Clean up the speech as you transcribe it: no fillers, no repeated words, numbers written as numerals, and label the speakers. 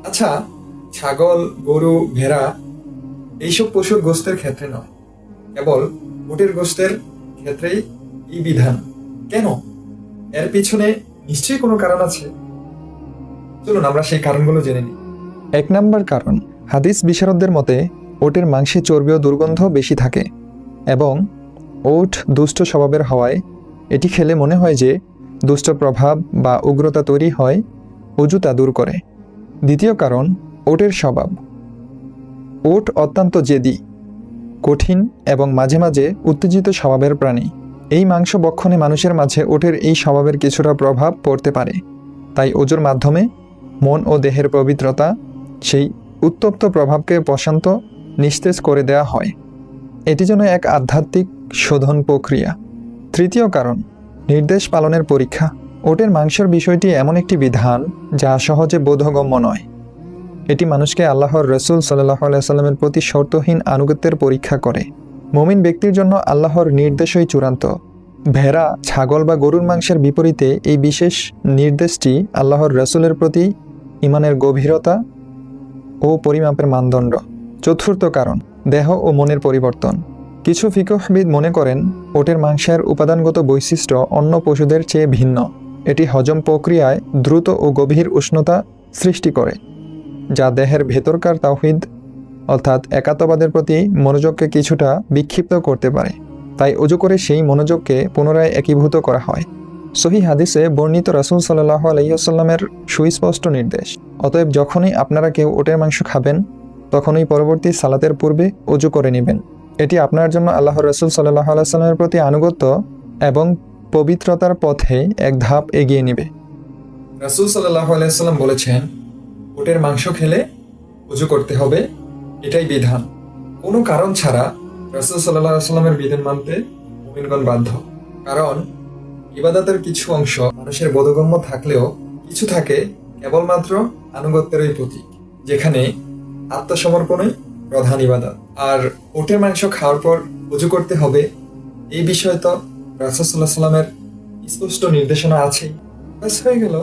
Speaker 1: আচ্ছা, ছাগল, গরু, ভেড়া এইসব পশুর গোস্তের ক্ষেত্রে নয়, কেবল উটের গোস্তের ক্ষেত্রেই এই বিধান। কেন? এর পিছনে নিশ্চয়ই কোনো কারণ আছে। চলুন আমরা সেই কারণগুলো জেনে নিই।
Speaker 2: 1 নম্বর কারণ, হাদিস বিশারদদের মতে ওটের মাংসে চর্বি ও দুর্গন্ধ বেশি থাকে এবং ওট দুষ্ট স্বভাবের হওয়ায় এটি খেলে মনে হয় যে দুষ্ট প্রভাব বা উগ্রতা তৈরি হয়, অজু তা দূর করে। দ্বিতীয় কারণ, ওটের স্বভাব। ওট অত্যন্ত জেদি, কঠিন এবং মাঝে মাঝে উত্তেজিত স্বভাবের প্রাণী। এই মাংস ভক্ষণে মানুষের মাঝে ওটের এই স্বভাবের কিছুটা প্রভাব পড়তে পারে। তাই অজুর মাধ্যমে মন ও দেহের পবিত্রতা সেই উত্তপ্ত প্রভাবকে প্রশান্ত নিস্তেজ করে দেওয়া হয়। এটি যেন এক আধ্যাত্মিক শোধন প্রক্রিয়া। তৃতীয় কারণ, নির্দেশ পালনের পরীক্ষা। ওটের মাংসের বিষয়টি এমন একটি বিধান যা সহজে বোধগম্য নয়। এটি মানুষকে আল্লাহর রসুল সাল্লাল্লাহু আলাইহি সাল্লামের প্রতি শর্তহীন আনুগত্যের পরীক্ষা করে। মুমিন ব্যক্তির জন্য আল্লাহর নির্দেশই চূড়ান্ত। ভেড়া, ছাগল বা গরুর মাংসের বিপরীতে এই বিশেষ নির্দেশটি আল্লাহর রসুলের প্রতি ঈমানের গভীরতা ও পরিমাপের মানদণ্ড। চতুর্থ কারণ, দেহ ও মনের পরিবর্তন। কিছু ফিকহবিদ মনে করেন ওটের মাংসের উপাদানগত বৈশিষ্ট্য অন্য পশুদের চেয়ে ভিন্ন। এটি হজম প্রক্রিয়ায় দ্রুত ও গভীর উষ্ণতা সৃষ্টি করে, যা দেহের ভেতরকার তাওহীদ অর্থাৎ একাত্মবাদের প্রতি মনোযোগকে কিছুটা বিক্ষিপ্ত করতে পারে। তাই অজু করে সেই মনোযোগকে পুনরায় একীভূত করা হয়। সহিহ হাদিসে বর্ণিত রাসূল সাল্লাল্লাহু আলাইহি ওয়াসাল্লামের সুস্পষ্ট নির্দেশ। অতএব যখনই আপনারা কেউ ওটের মাংস খাবেন, তখনই পরবর্তী সালাতের পূর্বে অজু করে নেবেন। এটি আপনার জন্য আল্লাহর রাসূল সাল্লাল্লাহু আলাইহি ওয়াসাল্লামের প্রতি আনুগত্য এবং পবিত্রতার পথে এক ধাপ এগিয়ে নেবে।
Speaker 1: রাসূল সাল্লাল্লাহু আলাইহি সাল্লাম বলেছেন, উটের মাংস খেলে উজু করতে হবে, এটাই বিধান। কোনো কারণ ছাড়া রাসূল সাল্লাল্লাহু আলাইহি সাল্লামের বিধান মানতে মুমিনগণ বাধ্য। কারণ ইবাদতের কিছু অংশ মানুষের বোধগম্য থাকলেও কিছু থাকে কেবলমাত্র আনুগত্যেরই প্রতীক, যেখানে আত্মসমর্পণই প্রধান ইবাদত। আর উটের মাংস খাওয়ার পর উজু করতে হবে, এই বিষয়ে তো রাসূল সাল্লাল্লাহু আলাইহি সাল্লামের স্পষ্ট নির্দেশনা আছেই। ব্যাস হয়ে গেল।